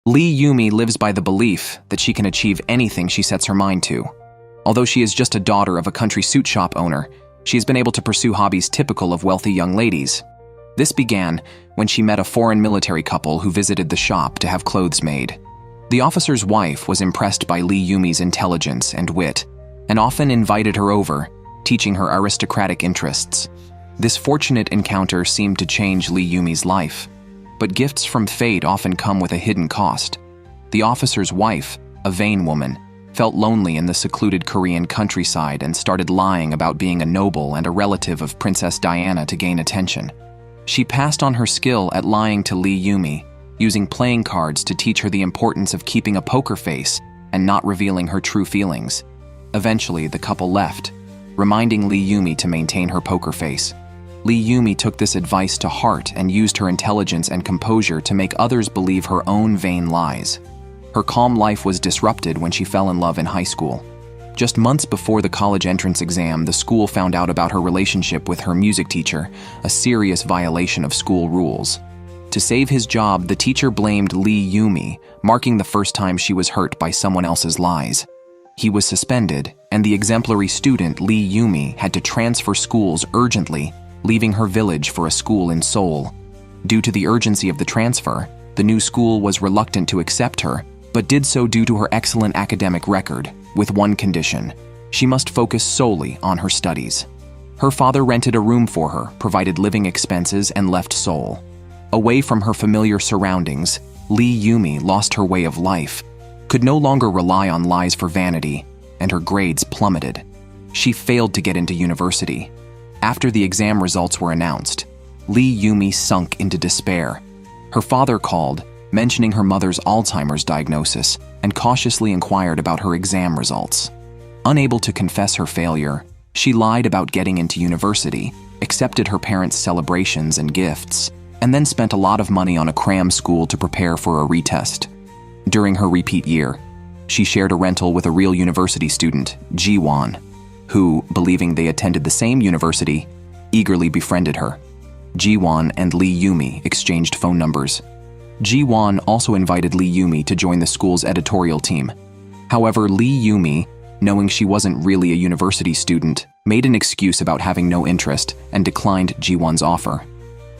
Lee Yumi lives by the belief that she can achieve anything she sets her mind to. Although she is just a daughter of a country suit shop owner, she has been able to pursue hobbies typical of wealthy young ladies. This began when she met a foreign military couple who visited the shop to have clothes made. The officer's wife was impressed by Lee Yumi's intelligence and wit, and often invited her over, teaching her aristocratic interests. This fortunate encounter seemed to change Lee Yumi's life, but gifts from fate often come with a hidden cost. The officer's wife, a vain woman, felt lonely in the secluded Korean countryside and started lying about being a noble and a relative of Princess Diana to gain attention. She passed on her skill at lying to Lee Yumi, using playing cards to teach her the importance of keeping a poker face and not revealing her true feelings. Eventually, the couple left, reminding Lee Yumi to maintain her poker face. Lee Yumi took this advice to heart and used her intelligence and composure to make others believe her own vain lies. Her calm life was disrupted when she fell in love in high school. Just months before the college entrance exam, the school found out about her relationship with her music teacher, a serious violation of school rules. To save his job, the teacher blamed Lee Yumi, marking the first time she was hurt by someone else's lies. He was suspended, and the exemplary student Lee Yumi had to transfer schools urgently, leaving her village for a school in Seoul. Due to the urgency of the transfer, the new school was reluctant to accept her, but did so due to her excellent academic record, with one condition: she must focus solely on her studies. Her father rented a room for her, provided living expenses, and left Seoul. Away from her familiar surroundings, Lee Yumi lost her way of life, could no longer rely on lies for vanity, and her grades plummeted. She failed to get into university. After the exam results were announced, Lee Yumi sunk into despair. Her father called, mentioning her mother's Alzheimer's diagnosis, and cautiously inquired about her exam results. Unable to confess her failure, she lied about getting into university, accepted her parents' celebrations and gifts, and then spent a lot of money on a cram school to prepare for a retest. During her repeat year, she shared a rental with a real university student, Ji-won, who, believing they attended the same university, eagerly befriended her. Ji-won and Lee Yumi exchanged phone numbers. Ji-won also invited Lee Yumi to join the school's editorial team. However, Lee Yumi, knowing she wasn't really a university student, made an excuse about having no interest and declined Ji-won's offer.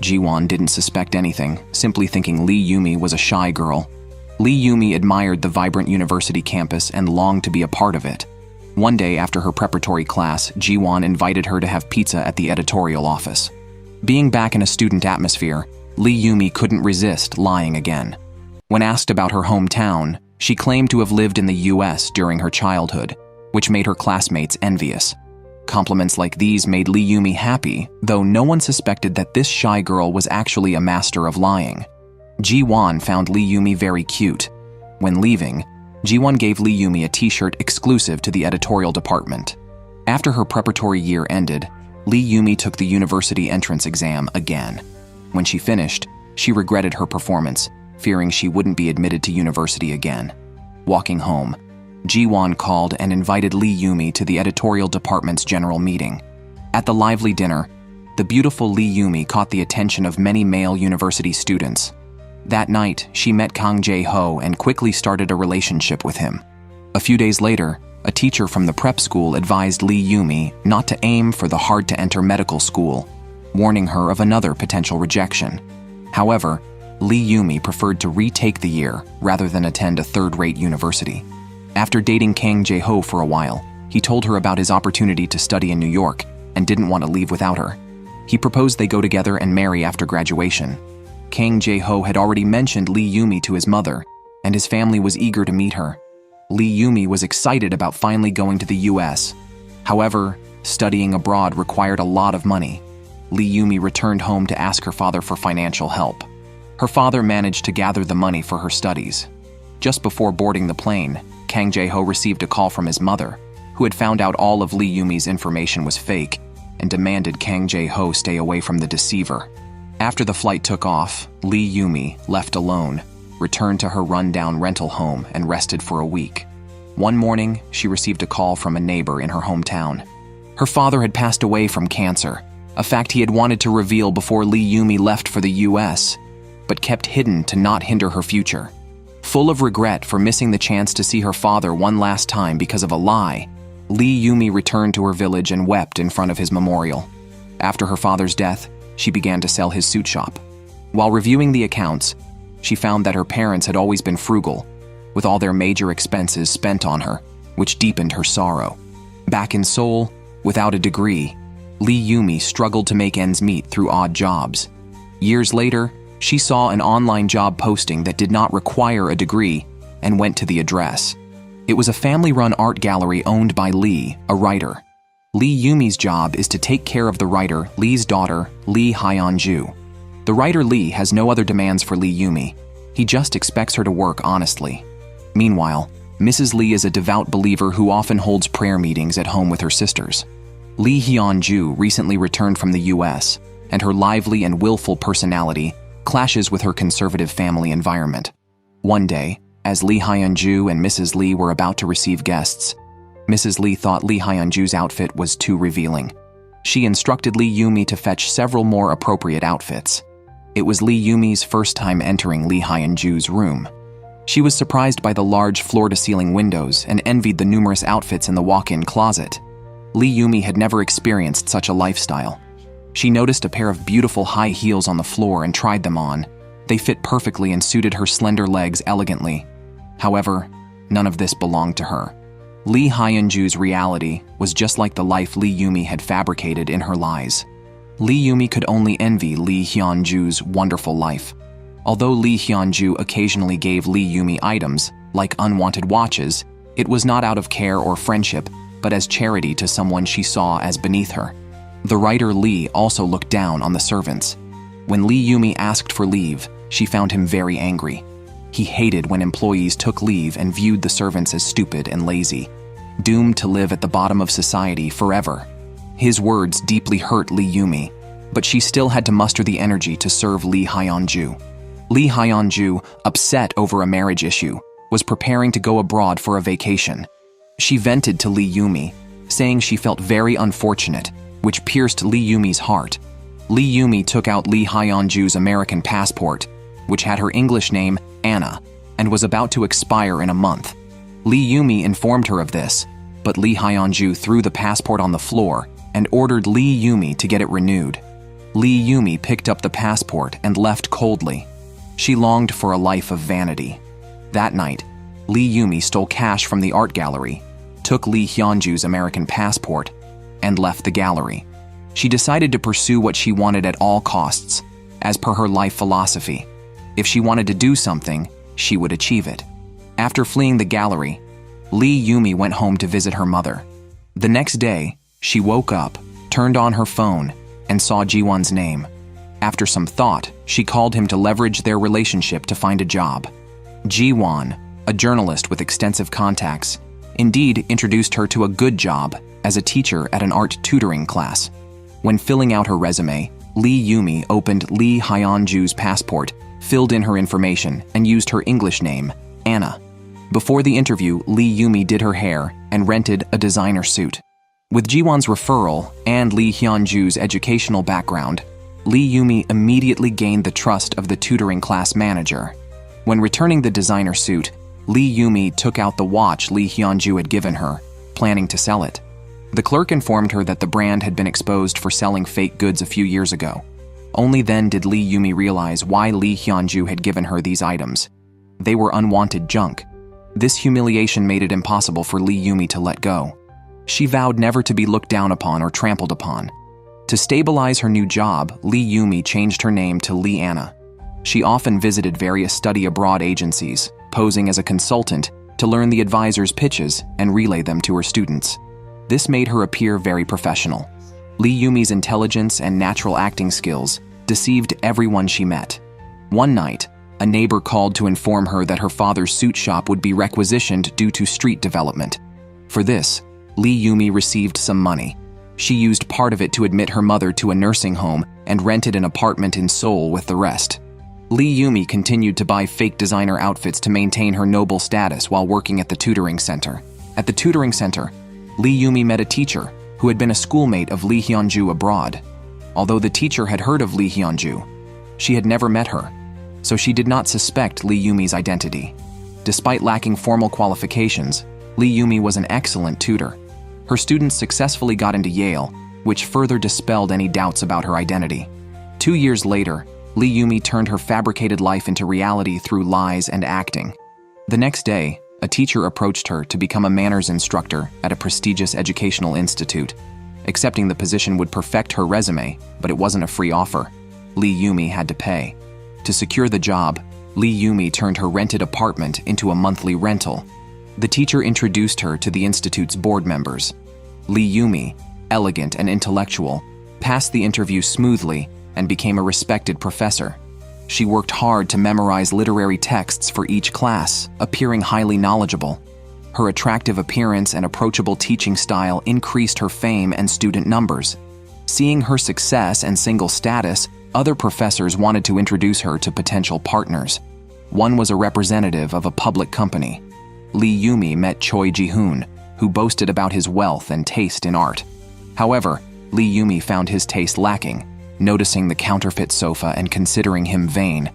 Ji-won didn't suspect anything, simply thinking Lee Yumi was a shy girl. Lee Yumi admired the vibrant university campus and longed to be a part of it. One day after her preparatory class, Ji-won invited her to have pizza at the editorial office. Being back in a student atmosphere, Lee Yumi couldn't resist lying again. When asked about her hometown, she claimed to have lived in the US during her childhood, which made her classmates envious. Compliments like these made Lee Yumi happy, though no one suspected that this shy girl was actually a master of lying. Ji-won found Lee Yumi very cute. When leaving, Ji-won gave Lee Yumi a t-shirt exclusive to the editorial department. After her preparatory year ended, Lee Yumi took the university entrance exam again. When she finished, she regretted her performance, fearing she wouldn't be admitted to university again. Walking home, Ji-won called and invited Lee Yumi to the editorial department's general meeting. At the lively dinner, the beautiful Lee Yumi caught the attention of many male university students. That night, she met Kang Jae-ho and quickly started a relationship with him. A few days later, a teacher from the prep school advised Lee Yumi not to aim for the hard-to-enter medical school, warning her of another potential rejection. However, Lee Yumi preferred to retake the year rather than attend a third-rate university. After dating Kang Jae-ho for a while, he told her about his opportunity to study in New York and didn't want to leave without her. He proposed they go together and marry after graduation. Kang Jae-ho had already mentioned Lee Yumi to his mother, and his family was eager to meet her. Lee Yumi was excited about finally going to the US. However, studying abroad required a lot of money. Lee Yumi returned home to ask her father for financial help. Her father managed to gather the money for her studies. Just before boarding the plane, Kang Jae-ho received a call from his mother, who had found out all of Lee Yumi's information was fake and demanded Kang Jae-ho stay away from the deceiver. After the flight took off, Lee Yumi, left alone, returned to her run-down rental home and rested for a week. One morning, she received a call from a neighbor in her hometown. Her father had passed away from cancer, a fact he had wanted to reveal before Lee Yumi left for the US, but kept hidden to not hinder her future. Full of regret for missing the chance to see her father one last time because of a lie, Lee Yumi returned to her village and wept in front of his memorial. After her father's death, she began to sell his suit shop. While reviewing the accounts, she found that her parents had always been frugal, with all their major expenses spent on her, which deepened her sorrow. Back in Seoul, without a degree, Lee Yumi struggled to make ends meet through odd jobs. Years later, she saw an online job posting that did not require a degree and went to the address. It was a family-run art gallery owned by Lee, a writer. Lee Yumi's job is to take care of the writer Lee's daughter, Lee Hyun-ju. The writer Lee has no other demands for Lee Yumi. He just expects her to work honestly. Meanwhile, Mrs. Lee is a devout believer who often holds prayer meetings at home with her sisters. Lee Hyun-ju recently returned from the US, and her lively and willful personality clashes with her conservative family environment. One day, as Lee Hyun-ju and Mrs. Lee were about to receive guests, Mrs. Lee thought Lee Hyun-ju's outfit was too revealing. She instructed Lee Yumi to fetch several more appropriate outfits. It was Lee Yumi's first time entering Lee Hyun-ju's room. She was surprised by the large floor-to-ceiling windows and envied the numerous outfits in the walk-in closet. Lee Yumi had never experienced such a lifestyle. She noticed a pair of beautiful high heels on the floor and tried them on. They fit perfectly and suited her slender legs elegantly. However, none of this belonged to her. Lee Hyun-ju's reality was just like the life Lee Yumi had fabricated in her lies. Lee Yumi could only envy Lee Hyun-ju's wonderful life. Although Lee Hyun-ju occasionally gave Lee Yumi items, like unwanted watches, it was not out of care or friendship, but as charity to someone she saw as beneath her. The writer Lee also looked down on the servants. When Lee Yumi asked for leave, she found him very angry. He hated when employees took leave and viewed the servants as stupid and lazy, doomed to live at the bottom of society forever. His words deeply hurt Lee Yumi, but she still had to muster the energy to serve Lee Hyun-ju. Lee Hyun-ju, upset over a marriage issue, was preparing to go abroad for a vacation. She vented to Lee Yumi, saying she felt very unfortunate, which pierced Lee Yumi's heart. Lee Yumi took out Lee Hyun-ju's American passport, which had her English name, Anna, and was about to expire in a month. Lee Yumi informed her of this, but Lee Hyun-ju threw the passport on the floor and ordered Lee Yumi to get it renewed. Lee Yumi picked up the passport and left coldly. She longed for a life of vanity. That night, Lee Yumi stole cash from the art gallery, took Lee Hyun-ju's American passport, and left the gallery. She decided to pursue what she wanted at all costs, as per her life philosophy. If she wanted to do something, she would achieve it. After fleeing the gallery, Lee Yumi went home to visit her mother. The next day, she woke up, turned on her phone, and saw Ji-won's name. After some thought, she called him to leverage their relationship to find a job. Ji-won, a journalist with extensive contacts, indeed introduced her to a good job as a teacher at an art tutoring class. When filling out her resume, Lee Yumi opened Lee Hyun-ju's passport, filled in her information, and used her English name, Anna. Before the interview, Lee Yumi did her hair and rented a designer suit. With Ji-won's referral and Lee Hyun-ju's educational background, Lee Yumi immediately gained the trust of the tutoring class manager. When returning the designer suit, Lee Yumi took out the watch Lee Hyun-ju had given her, planning to sell it. The clerk informed her that the brand had been exposed for selling fake goods a few years ago. Only then did Lee Yumi realize why Lee Hyun-ju had given her these items. They were unwanted junk. This humiliation made it impossible for Lee Yumi to let go. She vowed never to be looked down upon or trampled upon. To stabilize her new job, Lee Yumi changed her name to Lee Anna. She often visited various study abroad agencies, posing as a consultant to learn the advisor's pitches and relay them to her students. This made her appear very professional. Lee Yumi's intelligence and natural acting skills deceived everyone she met. One night, a neighbor called to inform her that her father's suit shop would be requisitioned due to street development. For this, Lee Yumi received some money. She used part of it to admit her mother to a nursing home and rented an apartment in Seoul with the rest. Lee Yumi continued to buy fake designer outfits to maintain her noble status while working at the tutoring center. At the tutoring center, Lee Yumi met a teacher who had been a schoolmate of Lee Hyun-ju abroad. Although the teacher had heard of Lee Hyun-ju, she had never met her, so she did not suspect Lee Yumi's identity. Despite lacking formal qualifications, Lee Yumi was an excellent tutor. Her students successfully got into Yale, which further dispelled any doubts about her identity. 2 years later, Lee Yumi turned her fabricated life into reality through lies and acting. The next day, a teacher approached her to become a manners instructor at a prestigious educational institute. Accepting the position would perfect her resume, but it wasn't a free offer. Lee Yumi had to pay. To secure the job, Lee Yumi turned her rented apartment into a monthly rental. The teacher introduced her to the institute's board members. Lee Yumi, elegant and intellectual, passed the interview smoothly and became a respected professor. She worked hard to memorize literary texts for each class, appearing highly knowledgeable. Her attractive appearance and approachable teaching style increased her fame and student numbers. Seeing her success and single status, other professors wanted to introduce her to potential partners. One was a representative of a public company. Lee Yumi met Choi Ji-hoon, who boasted about his wealth and taste in art. However, Lee Yumi found his taste lacking, noticing the counterfeit sofa and considering him vain.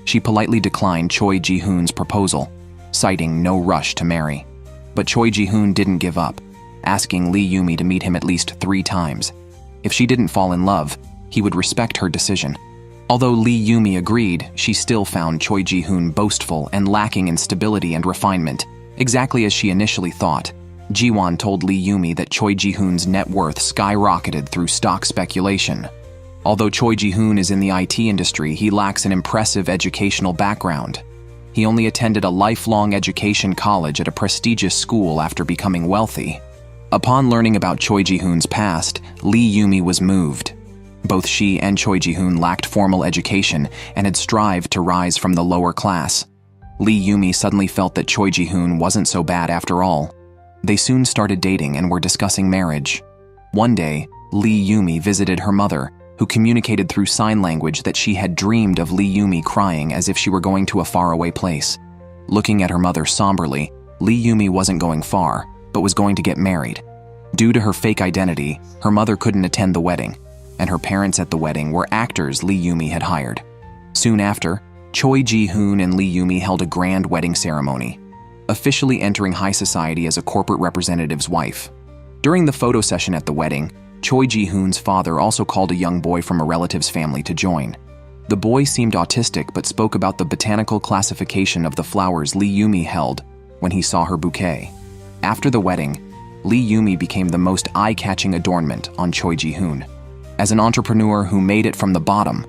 She politely declined Choi Ji-hoon's proposal, citing no rush to marry. But Choi Ji-hoon didn't give up, asking Lee Yumi to meet him at least 3 times. If she didn't fall in love, he would respect her decision. Although Lee Yumi agreed, she still found Choi Ji-hoon boastful and lacking in stability and refinement, exactly as she initially thought. Ji-won told Lee Yumi that Choi Ji-hoon's net worth skyrocketed through stock speculation. Although Choi Ji-hoon is in the IT industry, he lacks an impressive educational background. He only attended a lifelong education college at a prestigious school after becoming wealthy. Upon learning about Choi Ji-hoon's past, Lee Yumi was moved. Both she and Choi Ji-hoon lacked formal education and had strived to rise from the lower class. Lee Yumi suddenly felt that Choi Ji-hoon wasn't so bad after all. They soon started dating and were discussing marriage. One day, Lee Yumi visited her mother, who communicated through sign language that she had dreamed of Lee Yumi crying as if she were going to a faraway place. Looking at her mother somberly, Lee Yumi wasn't going far, but was going to get married. Due to her fake identity, her mother couldn't attend the wedding, and her parents at the wedding were actors Lee Yumi had hired. Soon after, Choi Ji-hoon and Lee Yumi held a grand wedding ceremony, officially entering high society as a corporate representative's wife. During the photo session at the wedding, Choi Ji-hoon's father also called a young boy from a relative's family to join. The boy seemed autistic but spoke about the botanical classification of the flowers Lee Yumi held when he saw her bouquet. After the wedding, Lee Yumi became the most eye-catching adornment on Choi Ji-hoon. As an entrepreneur who made it from the bottom,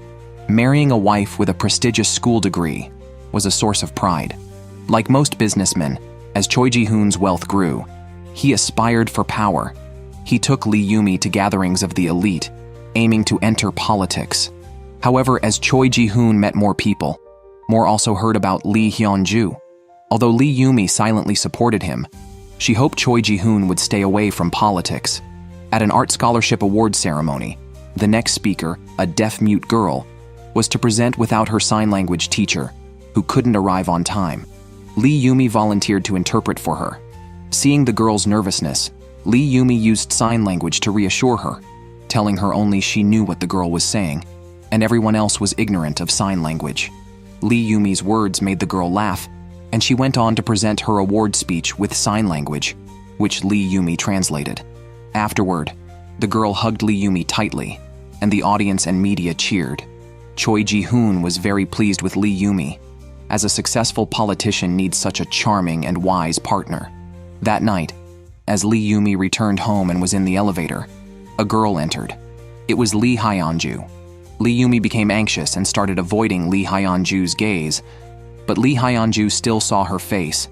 marrying a wife with a prestigious school degree was a source of pride. Like most businessmen, as Choi Ji-hoon's wealth grew, he aspired for power. He took Lee Yumi to gatherings of the elite, aiming to enter politics. However, as Choi Ji-hoon met more people, more also heard about Lee Hyun-ju. Although Lee Yumi silently supported him, she hoped Choi Ji-hoon would stay away from politics. At an art scholarship award ceremony, the next speaker, a deaf-mute girl, was to present without her sign language teacher, who couldn't arrive on time. Lee Yumi volunteered to interpret for her. Seeing the girl's nervousness, Lee Yumi used sign language to reassure her, telling her only she knew what the girl was saying, and everyone else was ignorant of sign language. Lee Yumi's words made the girl laugh, and she went on to present her award speech with sign language, which Lee Yumi translated. Afterward, the girl hugged Lee Yumi tightly, and the audience and media cheered. Choi Ji-hoon was very pleased with Lee Yumi, as a successful politician needs such a charming and wise partner. That night, as Lee Yumi returned home and was in the elevator, a girl entered. It was Lee Hyun-ju. Lee Yumi became anxious and started avoiding Lee Hyun-ju's gaze, but Lee Hyun-ju still saw her face.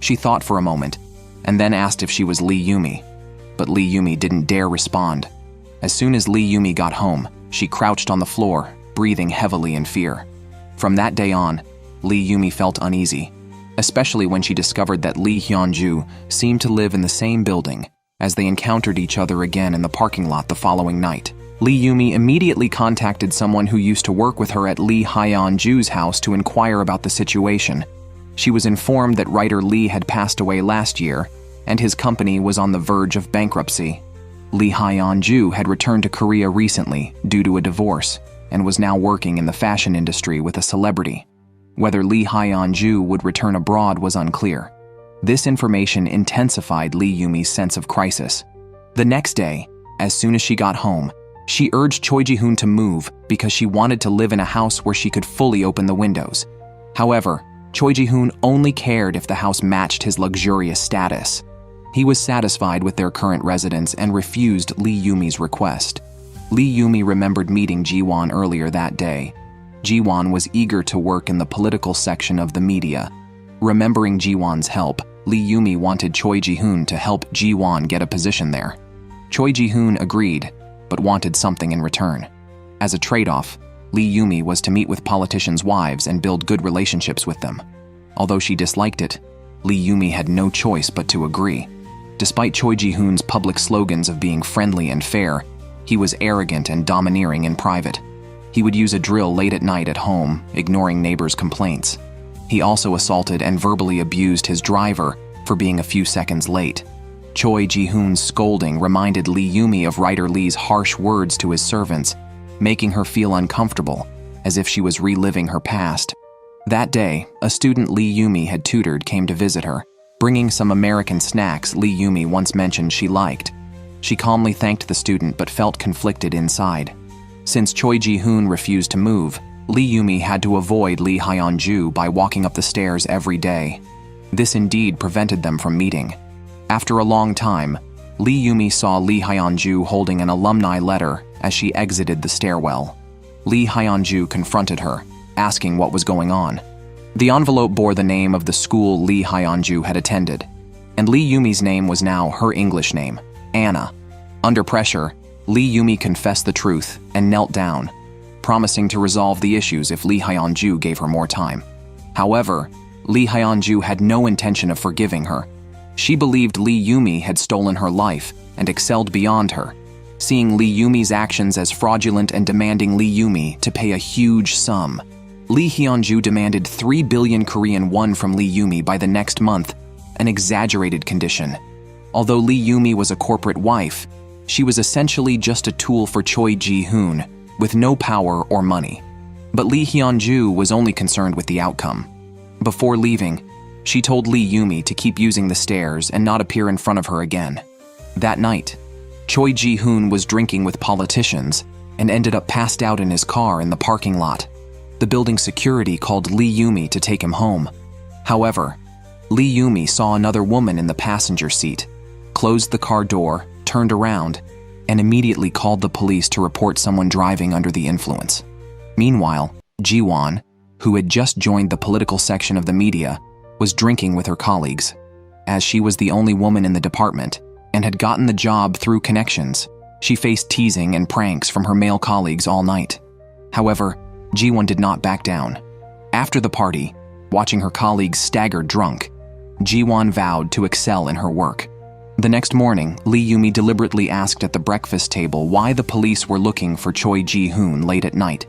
She thought for a moment, and then asked if she was Lee Yumi, but Lee Yumi didn't dare respond. As soon as Lee Yumi got home, she crouched on the floor, breathing heavily in fear. From that day on, Lee Yumi felt uneasy, especially when she discovered that Lee Hyun-ju seemed to live in the same building as they encountered each other again in the parking lot the following night. Lee Yumi immediately contacted someone who used to work with her at Lee Hyun-ju's house to inquire about the situation. She was informed that writer Lee had passed away last year, and his company was on the verge of bankruptcy. Lee Hyun-ju had returned to Korea recently due to a divorce, and was now working in the fashion industry with a celebrity. Whether Lee Hyun-ju would return abroad was unclear. This information intensified Lee Yumi's sense of crisis. The next day, as soon as she got home, she urged Choi Ji-hoon to move because she wanted to live in a house where she could fully open the windows. However, Choi Ji-hoon only cared if the house matched his luxurious status. He was satisfied with their current residence and refused Lee Yumi's request. Lee Yumi remembered meeting Ji-won earlier that day. Ji-won was eager to work in the political section of the media. Remembering Ji-won's help, Lee Yumi wanted Choi Ji-hoon to help Ji-won get a position there. Choi Ji-hoon agreed, but wanted something in return. As a trade-off, Lee Yumi was to meet with politicians' wives and build good relationships with them. Although she disliked it, Lee Yumi had no choice but to agree. Despite Choi Ji-hoon's public slogans of being friendly and fair, he was arrogant and domineering in private. He would use a drill late at night at home, ignoring neighbors' complaints. He also assaulted and verbally abused his driver for being a few seconds late. Choi Ji-hoon's scolding reminded Lee Yumi of writer Lee's harsh words to his servants, making her feel uncomfortable, as if she was reliving her past. That day, a student Lee Yumi had tutored came to visit her, bringing some American snacks Lee Yumi once mentioned she liked. She calmly thanked the student but felt conflicted inside. Since Choi Ji-hoon refused to move, Lee Yumi had to avoid Lee Hyun-ju by walking up the stairs every day. This indeed prevented them from meeting. After a long time, Lee Yumi saw Lee Hyun-ju holding an alumni letter as she exited the stairwell. Lee Hyun-ju confronted her, asking what was going on. The envelope bore the name of the school Lee Hyun-ju had attended, and Lee Yumi's name was now her English name, Anna. Under pressure, Lee Yumi confessed the truth and knelt down, promising to resolve the issues if Lee Hyun-ju gave her more time. However, Lee Hyun-ju had no intention of forgiving her. She believed Lee Yumi had stolen her life and excelled beyond her, seeing Lee Yumi's actions as fraudulent and demanding Lee Yumi to pay a huge sum. Lee Hyun-ju demanded 3 billion Korean won from Lee Yumi by the next month, an exaggerated condition. Although Lee Yumi was a corporate wife, she was essentially just a tool for Choi Ji-hoon, with no power or money. But Lee Hyun-ju was only concerned with the outcome. Before leaving, she told Lee Yumi to keep using the stairs and not appear in front of her again. That night, Choi Ji-hoon was drinking with politicians and ended up passed out in his car in the parking lot. The building security called Lee Yumi to take him home. However, Lee Yumi saw another woman in the passenger seat, closed the car door, turned around, and immediately called the police to report someone driving under the influence. Meanwhile, Ji-won, who had just joined the political section of the media, was drinking with her colleagues. As she was the only woman in the department and had gotten the job through connections, she faced teasing and pranks from her male colleagues all night. However, Ji-won did not back down. After the party, watching her colleagues stagger drunk, Ji-won vowed to excel in her work. The next morning, Lee Yumi deliberately asked at the breakfast table why the police were looking for Choi Ji-hoon late at night.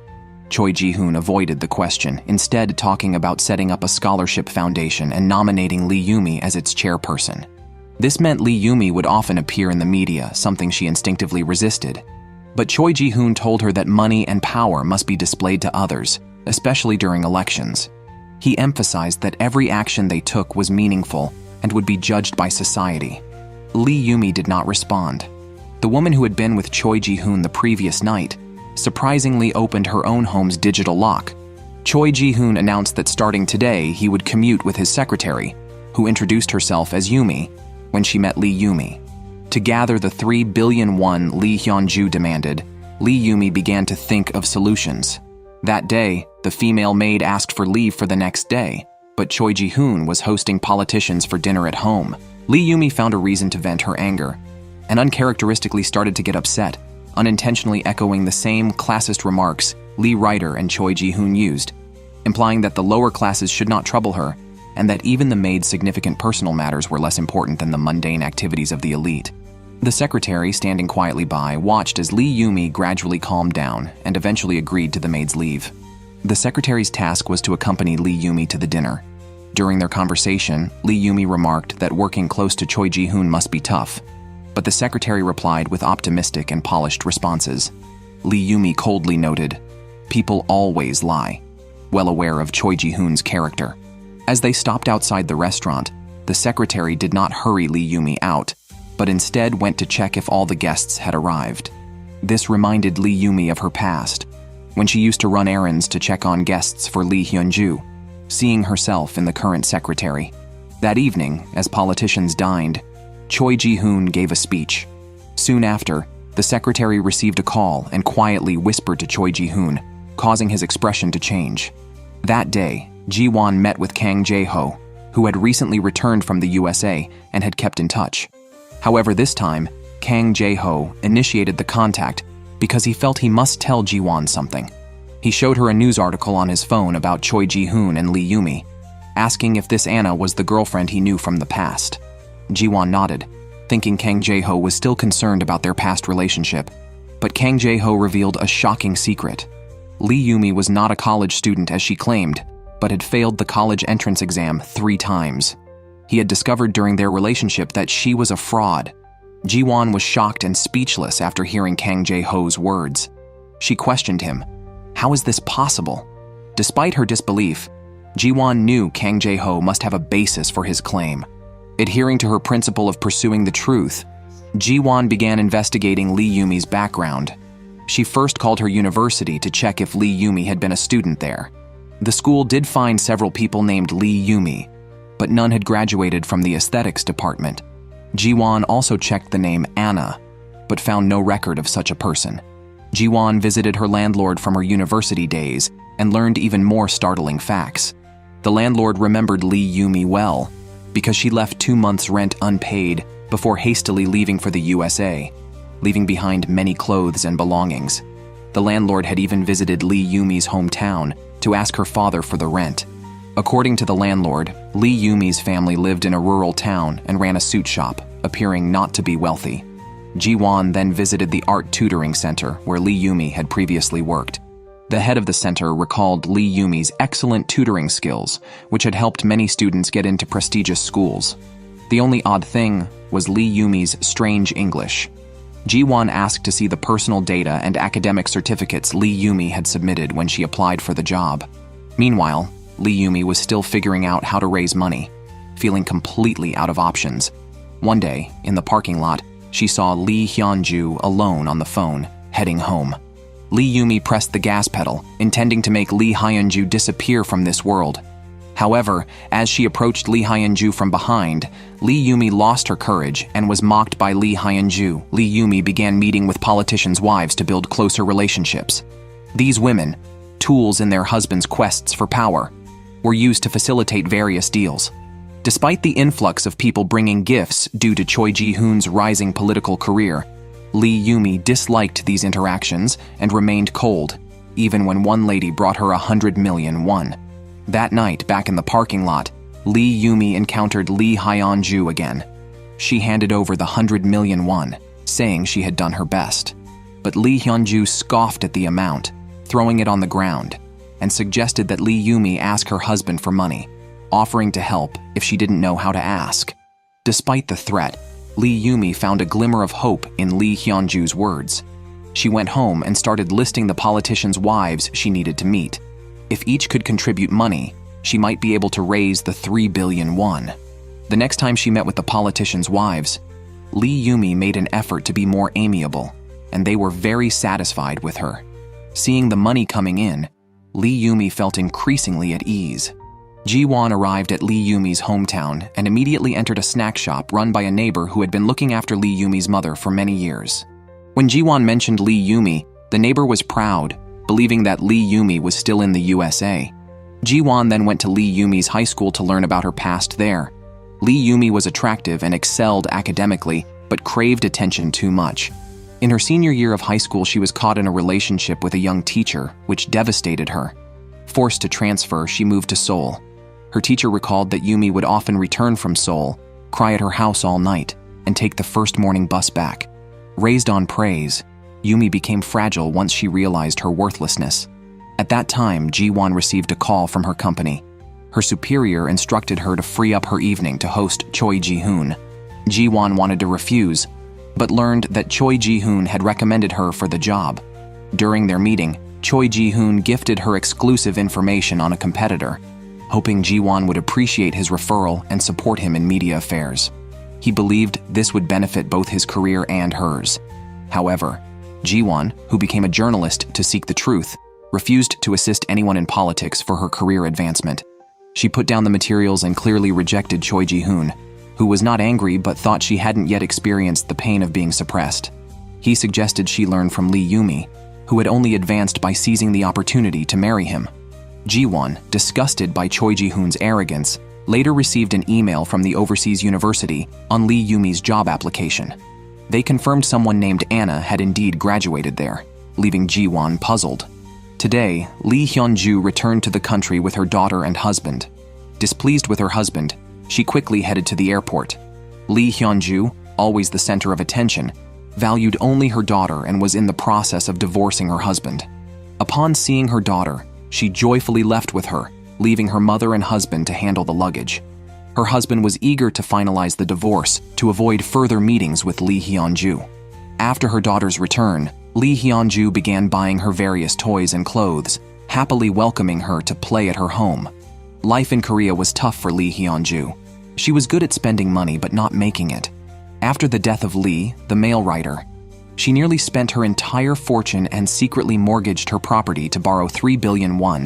Choi Ji-hoon avoided the question, instead talking about setting up a scholarship foundation and nominating Lee Yumi as its chairperson. This meant Lee Yumi would often appear in the media, something she instinctively resisted. But Choi Ji-hoon told her that money and power must be displayed to others, especially during elections. He emphasized that every action they took was meaningful and would be judged by society. Lee Yumi did not respond. The woman who had been with Choi Ji-hoon the previous night surprisingly opened her own home's digital lock. Choi Ji-hoon announced that starting today he would commute with his secretary, who introduced herself as Yumi, when she met Lee Yumi. To gather the 3 billion won Lee Hyun-ju demanded, Lee Yumi began to think of solutions. That day, the female maid asked for leave for the next day, but Choi Ji-hoon was hosting politicians for dinner at home. Lee Yumi found a reason to vent her anger, and uncharacteristically started to get upset, unintentionally echoing the same classist remarks Lee Ryder and Choi Ji-hoon used, implying that the lower classes should not trouble her, and that even the maid's significant personal matters were less important than the mundane activities of the elite. The secretary, standing quietly by, watched as Lee Yumi gradually calmed down and eventually agreed to the maid's leave. The secretary's task was to accompany Lee Yumi to the dinner. During their conversation, Lee Yumi remarked that working close to Choi Ji-hoon must be tough, but the secretary replied with optimistic and polished responses. Lee Yumi coldly noted, "People always lie." well aware of Choi Ji-hoon's character. As they stopped outside the restaurant, the secretary did not hurry Lee Yumi out, but instead went to check if all the guests had arrived. This reminded Lee Yumi of her past, when she used to run errands to check on guests for Lee Hyun-ju, seeing herself in the current secretary. That evening, as politicians dined, Choi Ji-hoon gave a speech. Soon after, the secretary received a call and quietly whispered to Choi Ji-hoon, causing his expression to change. That day, Ji-won met with Kang Jae-ho, who had recently returned from the USA and had kept in touch. However, this time, Kang Jae-ho initiated the contact because he felt he must tell Ji-won something. He showed her a news article on his phone about Choi Ji-hoon and Lee Yumi, asking if this Anna was the girlfriend he knew from the past. Ji-won nodded, thinking Kang Jae-ho was still concerned about their past relationship, but Kang Jae-ho revealed a shocking secret. Lee Yumi was not a college student as she claimed, but had failed the college entrance exam 3 times. He had discovered during their relationship that she was a fraud. Ji-won was shocked and speechless after hearing Kang Jae-ho's words. She questioned him. How is this possible? Despite her disbelief, Ji-won knew Kang Jae-ho must have a basis for his claim. Adhering to her principle of pursuing the truth, Ji-won began investigating Lee Yumi's background. She first called her university to check if Lee Yumi had been a student there. The school did find several people named Lee Yumi, but none had graduated from the aesthetics department. Ji-won also checked the name Anna, but found no record of such a person. Ji-won visited her landlord from her university days and learned even more startling facts. The landlord remembered Lee Yumi well, because she left 2 months' rent unpaid before hastily leaving for the USA, leaving behind many clothes and belongings. The landlord had even visited Lee Yumi's hometown to ask her father for the rent. According to the landlord, Lee Yumi's family lived in a rural town and ran a suit shop, appearing not to be wealthy. Ji-won then visited the art tutoring center where Lee Yumi had previously worked. The head of the center recalled Lee Yumi's excellent tutoring skills, which had helped many students get into prestigious schools. The only odd thing was Lee Yumi's strange English. Ji-won asked to see the personal data and academic certificates Lee Yumi had submitted when she applied for the job. Meanwhile, Lee Yumi was still figuring out how to raise money, feeling completely out of options. One day, in the parking lot, she saw Lee Hyun-ju alone on the phone, heading home. Lee Yumi pressed the gas pedal, intending to make Lee Hyun-ju disappear from this world. However, as she approached Lee Hyun-ju from behind, Lee Yumi lost her courage and was mocked by Lee Hyun-ju. Lee Yumi began meeting with politicians' wives to build closer relationships. These women, tools in their husbands' quests for power, were used to facilitate various deals. Despite the influx of people bringing gifts due to Choi Ji-hoon's rising political career, Lee Yumi disliked these interactions and remained cold, even when one lady brought her 100 million won. That night, back in the parking lot, Lee Yumi encountered Lee Hyun-ju again. She handed over the 100 million won, saying she had done her best. But Lee Hyun-ju scoffed at the amount, throwing it on the ground, and suggested that Lee Yumi ask her husband for money, offering to help if she didn't know how to ask. Despite the threat, Lee Yumi found a glimmer of hope in Lee Hyun-ju's words. She went home and started listing the politicians' wives she needed to meet. If each could contribute money, she might be able to raise the 3 billion won. The next time she met with the politicians' wives, Lee Yumi made an effort to be more amiable, and they were very satisfied with her. Seeing the money coming in, Lee Yumi felt increasingly at ease. Ji-won arrived at Lee Yumi's hometown and immediately entered a snack shop run by a neighbor who had been looking after Lee Yumi's mother for many years. When Ji-won mentioned Lee Yumi, the neighbor was proud, believing that Lee Yumi was still in the USA. Ji-won then went to Lee Yumi's high school to learn about her past there. Lee Yumi was attractive and excelled academically, but craved attention too much. In her senior year of high school, she was caught in a relationship with a young teacher, which devastated her. Forced to transfer, she moved to Seoul. Her teacher recalled that Yumi would often return from Seoul, cry at her house all night, and take the first morning bus back. Raised on praise, Yumi became fragile once she realized her worthlessness. At that time, Ji-won received a call from her company. Her superior instructed her to free up her evening to host Choi Ji-hoon. Ji-won wanted to refuse, but learned that Choi Ji-hoon had recommended her for the job. During their meeting, Choi Ji-hoon gifted her exclusive information on a competitor, hoping Ji-won would appreciate his referral and support him in media affairs. He believed this would benefit both his career and hers. However, Ji-won, who became a journalist to seek the truth, refused to assist anyone in politics for her career advancement. She put down the materials and clearly rejected Choi Ji-hoon, who was not angry but thought she hadn't yet experienced the pain of being suppressed. He suggested she learn from Lee Yumi, who had only advanced by seizing the opportunity to marry him. Ji-won, disgusted by Choi Ji-hoon's arrogance, later received an email from the overseas university on Lee Yumi's job application. They confirmed someone named Anna had indeed graduated there, leaving Ji-won puzzled. Today, Lee Hyun-ju returned to the country with her daughter and husband. Displeased with her husband, she quickly headed to the airport. Lee Hyun-ju, always the center of attention, valued only her daughter and was in the process of divorcing her husband. Upon seeing her daughter, she joyfully left with her, leaving her mother and husband to handle the luggage. Her husband was eager to finalize the divorce to avoid further meetings with Lee Hyun-ju. After her daughter's return, Lee Hyun-ju began buying her various toys and clothes, happily welcoming her to play at her home. Life in Korea was tough for Lee Hyun-ju. She was good at spending money but not making it. After the death of Lee, the mail writer, she nearly spent her entire fortune and secretly mortgaged her property to borrow 3 billion won,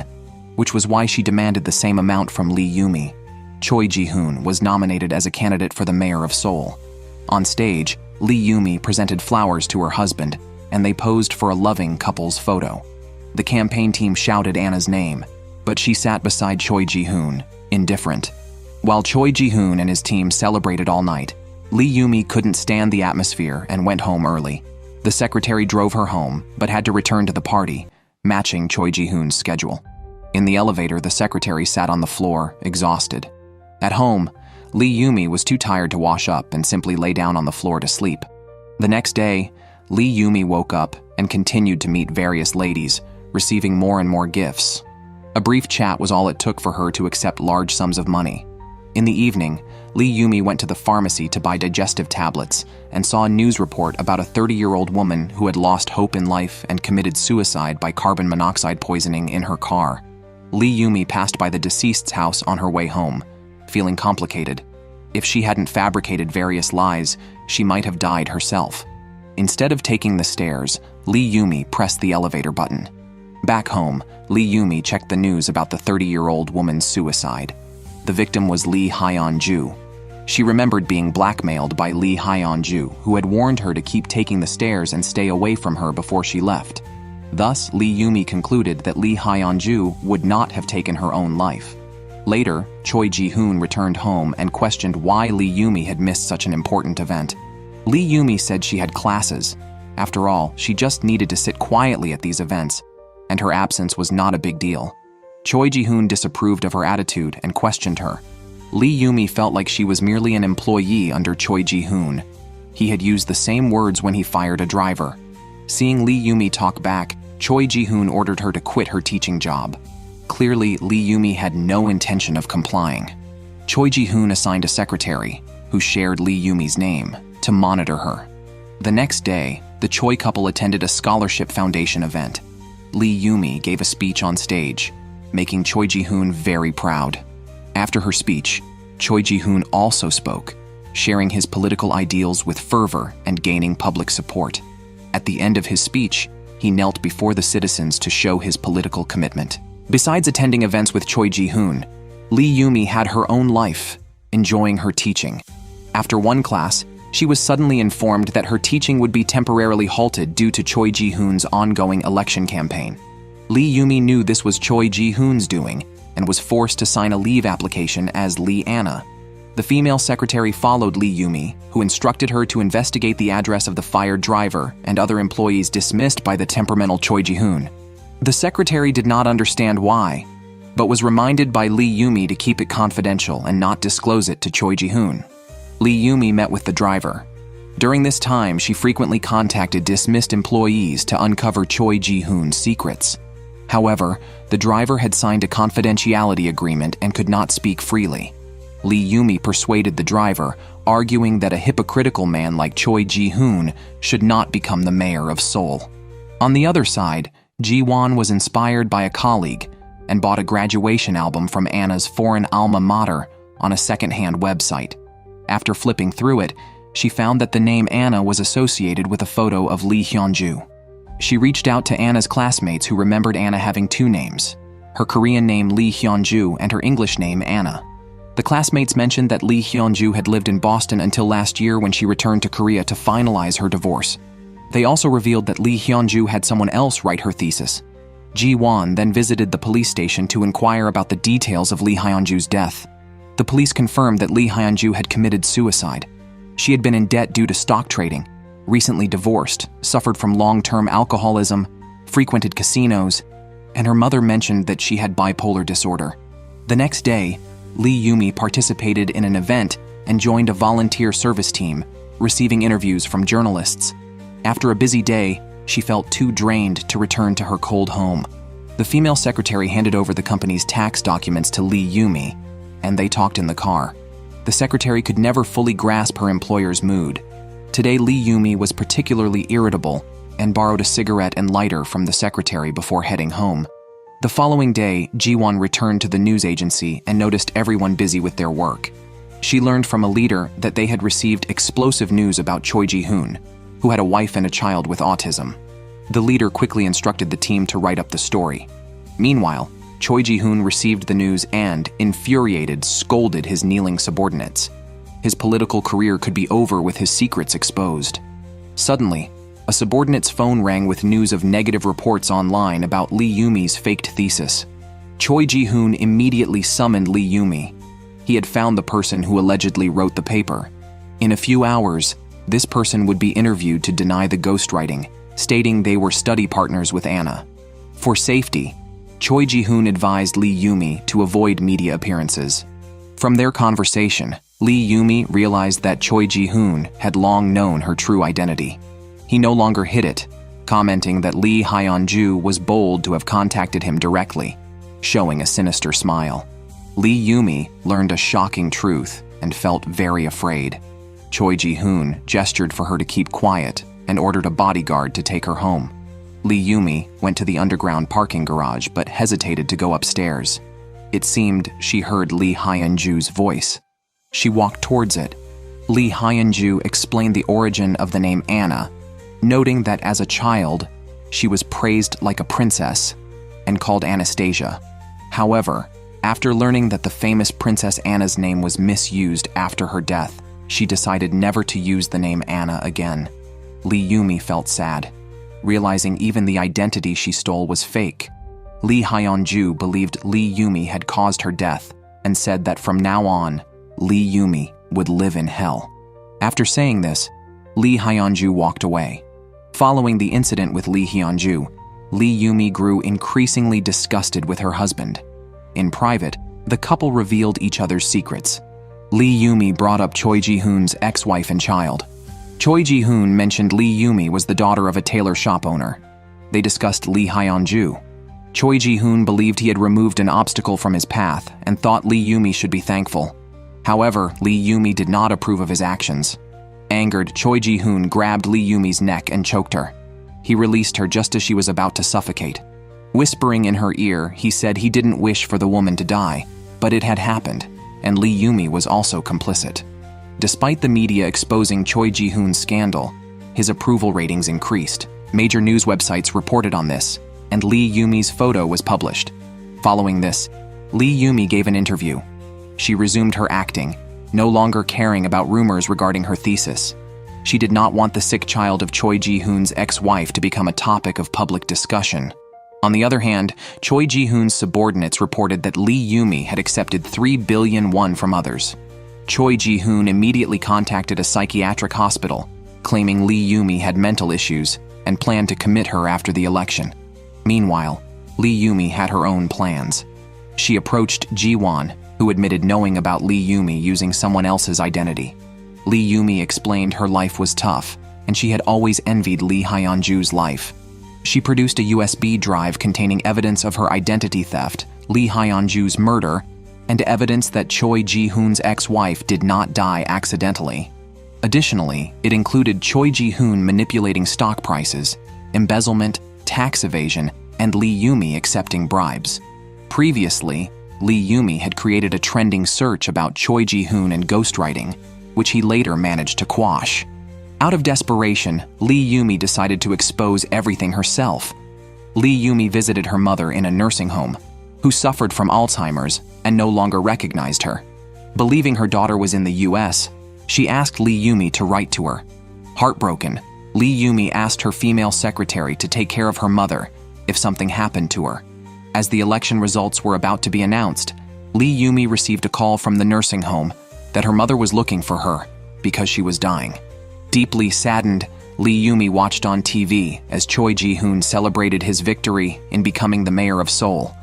which was why she demanded the same amount from Lee Yumi. Choi Ji-hoon was nominated as a candidate for the mayor of Seoul. On stage, Lee Yumi presented flowers to her husband, and they posed for a loving couple's photo. The campaign team shouted Anna's name, but she sat beside Choi Ji-hoon, indifferent. While Choi Ji-hoon and his team celebrated all night, Lee Yumi couldn't stand the atmosphere and went home early. The secretary drove her home, but had to return to the party, matching Choi Ji-hoon's schedule. In the elevator, the secretary sat on the floor, exhausted. At home, Lee Yumi was too tired to wash up and simply lay down on the floor to sleep. The next day, Lee Yumi woke up and continued to meet various ladies, receiving more and more gifts. A brief chat was all it took for her to accept large sums of money. In the evening, Lee Yumi went to the pharmacy to buy digestive tablets and saw a news report about a 30-year-old woman who had lost hope in life and committed suicide by carbon monoxide poisoning in her car. Lee Yumi passed by the deceased's house on her way home, feeling complicated. If she hadn't fabricated various lies, she might have died herself. Instead of taking the stairs, Lee Yumi pressed the elevator button. Back home, Lee Yumi checked the news about the 30-year-old woman's suicide. The victim was Lee Hyun-ju. She remembered being blackmailed by Lee Hyun-ju, who had warned her to keep taking the stairs and stay away from her before she left. Thus, Lee Yumi concluded that Lee Hyun-ju would not have taken her own life. Later, Choi Ji-hoon returned home and questioned why Lee Yumi had missed such an important event. Lee Yumi said she had classes. After all, she just needed to sit quietly at these events, and her absence was not a big deal. Choi Ji-hoon disapproved of her attitude and questioned her. Lee Yumi felt like she was merely an employee under Choi Ji-hoon. He had used the same words when he fired a driver. Seeing Lee Yumi talk back, Choi Ji-hoon ordered her to quit her teaching job. Clearly, Lee Yumi had no intention of complying. Choi Ji-hoon assigned a secretary, who shared Lee Yumi's name, to monitor her. The next day, the Choi couple attended a scholarship foundation event. Lee Yumi gave a speech on stage, making Choi Ji-hoon very proud. After her speech, Choi Ji-hoon also spoke, sharing his political ideals with fervor and gaining public support. At the end of his speech, he knelt before the citizens to show his political commitment. Besides attending events with Choi Ji-hoon, Lee Yumi had her own life, enjoying her teaching. After one class, she was suddenly informed that her teaching would be temporarily halted due to Choi Ji-hoon's ongoing election campaign. Lee Yumi knew this was Choi Ji-hoon's doing and was forced to sign a leave application as Lee Anna. The female secretary followed Lee Yumi, who instructed her to investigate the address of the fired driver and other employees dismissed by the temperamental Choi Ji-hoon. The secretary did not understand why, but was reminded by Lee Yumi to keep it confidential and not disclose it to Choi Ji-hoon. Lee Yumi met with the driver. During this time, she frequently contacted dismissed employees to uncover Choi Ji-hoon's secrets. However, the driver had signed a confidentiality agreement and could not speak freely. Lee Yumi persuaded the driver, arguing that a hypocritical man like Choi Ji-hoon should not become the mayor of Seoul. On the other side, Ji-won was inspired by a colleague and bought a graduation album from Anna's foreign alma mater on a second-hand website. After flipping through it, she found that the name Anna was associated with a photo of Lee Hyun-ju. She reached out to Anna's classmates who remembered Anna having two names, her Korean name Lee Hyun-ju and her English name Anna. The classmates mentioned that Lee Hyun-ju had lived in Boston until last year when she returned to Korea to finalize her divorce. They also revealed that Lee Hyun-ju had someone else write her thesis. Ji-won then visited the police station to inquire about the details of Lee Hyun-ju's death. The police confirmed that Lee Hyun-ju had committed suicide. She had been in debt due to stock trading, recently divorced, suffered from long-term alcoholism, frequented casinos, and her mother mentioned that she had bipolar disorder. The next day, Lee Yumi participated in an event and joined a volunteer service team, receiving interviews from journalists. After a busy day, she felt too drained to return to her cold home. The female secretary handed over the company's tax documents to Lee Yumi, and they talked in the car. The secretary could never fully grasp her employer's mood. Today, Lee Yumi was particularly irritable and borrowed a cigarette and lighter from the secretary before heading home. The following day, Ji-won returned to the news agency and noticed everyone busy with their work. She learned from a leader that they had received explosive news about Choi Ji-hoon, who had a wife and a child with autism. The leader quickly instructed the team to write up the story. Meanwhile, Choi Ji-hoon received the news and, infuriated, scolded his kneeling subordinates. His political career could be over with his secrets exposed. Suddenly, a subordinate's phone rang with news of negative reports online about Lee Yumi's faked thesis. Choi Ji-hoon immediately summoned Lee Yumi. He had found the person who allegedly wrote the paper. In a few hours, this person would be interviewed to deny the ghostwriting, stating they were study partners with Anna. For safety, Choi Ji-hoon advised Lee Yumi to avoid media appearances. From their conversation, Lee Yumi realized that Choi Ji-hoon had long known her true identity. He no longer hid it, commenting that Lee Hyun-ju was bold to have contacted him directly, showing a sinister smile. Lee Yumi learned a shocking truth and felt very afraid. Choi Ji-hoon gestured for her to keep quiet and ordered a bodyguard to take her home. Lee Yumi went to the underground parking garage but hesitated to go upstairs. It seemed she heard Lee Hyun-ju's voice. She walked towards it. Lee Hyun-ju explained the origin of the name Anna, noting that as a child, she was praised like a princess and called Anastasia. However, after learning that the famous Princess Anna's name was misused after her death, she decided never to use the name Anna again. Lee Yumi felt sad, realizing even the identity she stole was fake. Lee Hyun-ju believed Lee Yumi had caused her death and said that from now on, Lee Yumi would live in hell. After saying this, Lee Hyun-ju walked away. Following the incident with Lee Hyun-ju, Lee Yumi grew increasingly disgusted with her husband. In private, the couple revealed each other's secrets. Lee Yumi brought up Choi Ji-hoon's ex-wife and child. Choi Ji-hoon mentioned Lee Yumi was the daughter of a tailor shop owner. They discussed Lee Hyun-ju. Choi Ji-hoon believed he had removed an obstacle from his path and thought Lee Yumi should be thankful. However, Lee Yumi did not approve of his actions. Angered, Choi Ji-hoon grabbed Lee Yumi's neck and choked her. He released her just as she was about to suffocate. Whispering in her ear, he said he didn't wish for the woman to die, but it had happened, and Lee Yumi was also complicit. Despite the media exposing Choi Ji-hoon's scandal, his approval ratings increased. Major news websites reported on this, and Lee Yumi's photo was published. Following this, Lee Yumi gave an interview. She resumed her acting, no longer caring about rumors regarding her thesis. She did not want the sick child of Choi Ji-hoon's ex-wife to become a topic of public discussion. On the other hand, Choi Ji-hoon's subordinates reported that Lee Yumi had accepted 3 billion won from others. Choi Ji-hoon immediately contacted a psychiatric hospital, claiming Lee Yumi had mental issues and planned to commit her after the election. Meanwhile, Lee Yumi had her own plans. She approached Ji-won, who admitted knowing about Lee Yumi using someone else's identity. Lee Yumi explained her life was tough, and she had always envied Lee Hyun-ju's life. She produced a USB drive containing evidence of her identity theft, Lee Hyun-ju's murder, and evidence that Choi Ji-hoon's ex-wife did not die accidentally. Additionally, it included Choi Ji-hoon manipulating stock prices, embezzlement, tax evasion, and Lee Yumi accepting bribes. Previously, Lee Yumi had created a trending search about Choi Ji-hoon and ghostwriting, which he later managed to quash. Out of desperation, Lee Yumi decided to expose everything herself. Lee Yumi visited her mother in a nursing home, who suffered from Alzheimer's and no longer recognized her. Believing her daughter was in the US, she asked Lee Yumi to write to her. Heartbroken, Lee Yumi asked her female secretary to take care of her mother if something happened to her. As the election results were about to be announced, Lee Yumi received a call from the nursing home that her mother was looking for her because she was dying. Deeply saddened, Lee Yumi watched on TV as Choi Ji-hoon celebrated his victory in becoming the mayor of Seoul.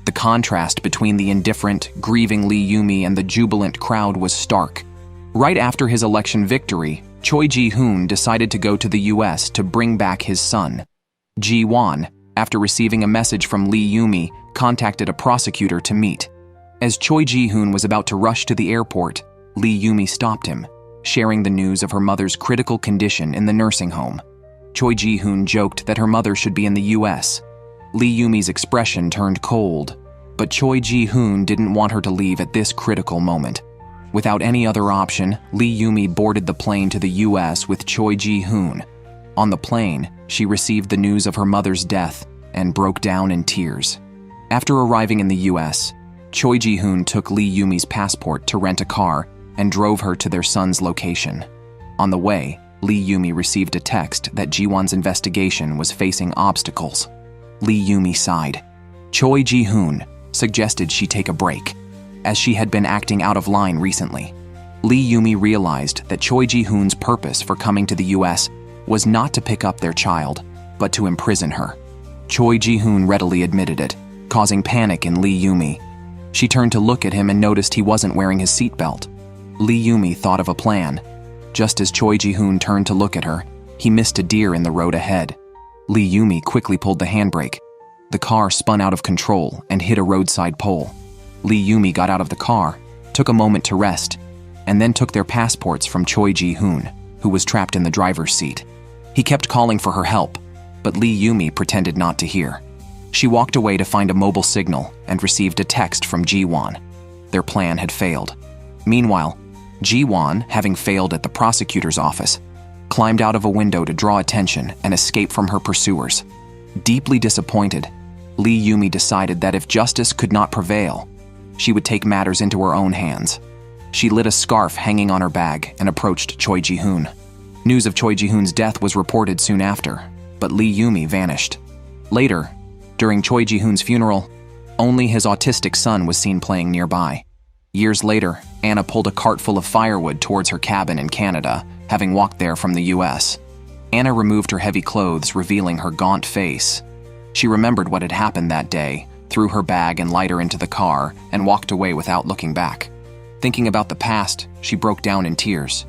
The contrast between the indifferent, grieving Lee Yumi and the jubilant crowd was stark. Right after his election victory, Choi Ji-hoon decided to go to the US to bring back his son. Ji-won, after receiving a message from Lee Yumi, contacted a prosecutor to meet. As Choi Ji-hoon was about to rush to the airport, Lee Yumi stopped him, sharing the news of her mother's critical condition in the nursing home. Choi Ji-hoon joked that her mother should be in the US. Lee Yumi's expression turned cold, but Choi Ji-hoon didn't want her to leave at this critical moment. Without any other option, Lee Yumi boarded the plane to the US with Choi Ji-hoon. On the plane, she received the news of her mother's death and broke down in tears. After arriving in the US, Choi Ji-hoon took Lee Yumi's passport to rent a car and drove her to their son's location. On the way, Lee Yumi received a text that Ji-won's investigation was facing obstacles. Lee Yumi sighed. Choi Ji-hoon suggested she take a break, as she had been acting out of line recently. Lee Yumi realized that Choi Ji-hoon's purpose for coming to the US was not to pick up their child, but to imprison her. Choi Ji-hoon readily admitted it, causing panic in Lee Yumi. She turned to look at him and noticed he wasn't wearing his seatbelt. Lee Yumi thought of a plan. Just as Choi Ji-hoon turned to look at her, he missed a deer in the road ahead. Lee Yumi quickly pulled the handbrake. The car spun out of control and hit a roadside pole. Lee Yumi got out of the car, took a moment to rest, and then took their passports from Choi Ji-hoon, who was trapped in the driver's seat. He kept calling for her help, but Lee Yumi pretended not to hear. She walked away to find a mobile signal and received a text from Ji-won. Their plan had failed. Meanwhile, Ji-won, having failed at the prosecutor's office, climbed out of a window to draw attention and escape from her pursuers. Deeply disappointed, Lee Yumi decided that if justice could not prevail, she would take matters into her own hands. She lit a scarf hanging on her bag and approached Choi Ji-hoon. News of Choi Ji-hoon's death was reported soon after, but Lee Yumi vanished. Later, during Choi Ji-hoon's funeral, only his autistic son was seen playing nearby. Years later, Anna pulled a cart full of firewood towards her cabin in Canada, having walked there from the US. Anna removed her heavy clothes, revealing her gaunt face. She remembered what had happened that day, threw her bag and lighter into the car, and walked away without looking back. Thinking about the past, she broke down in tears.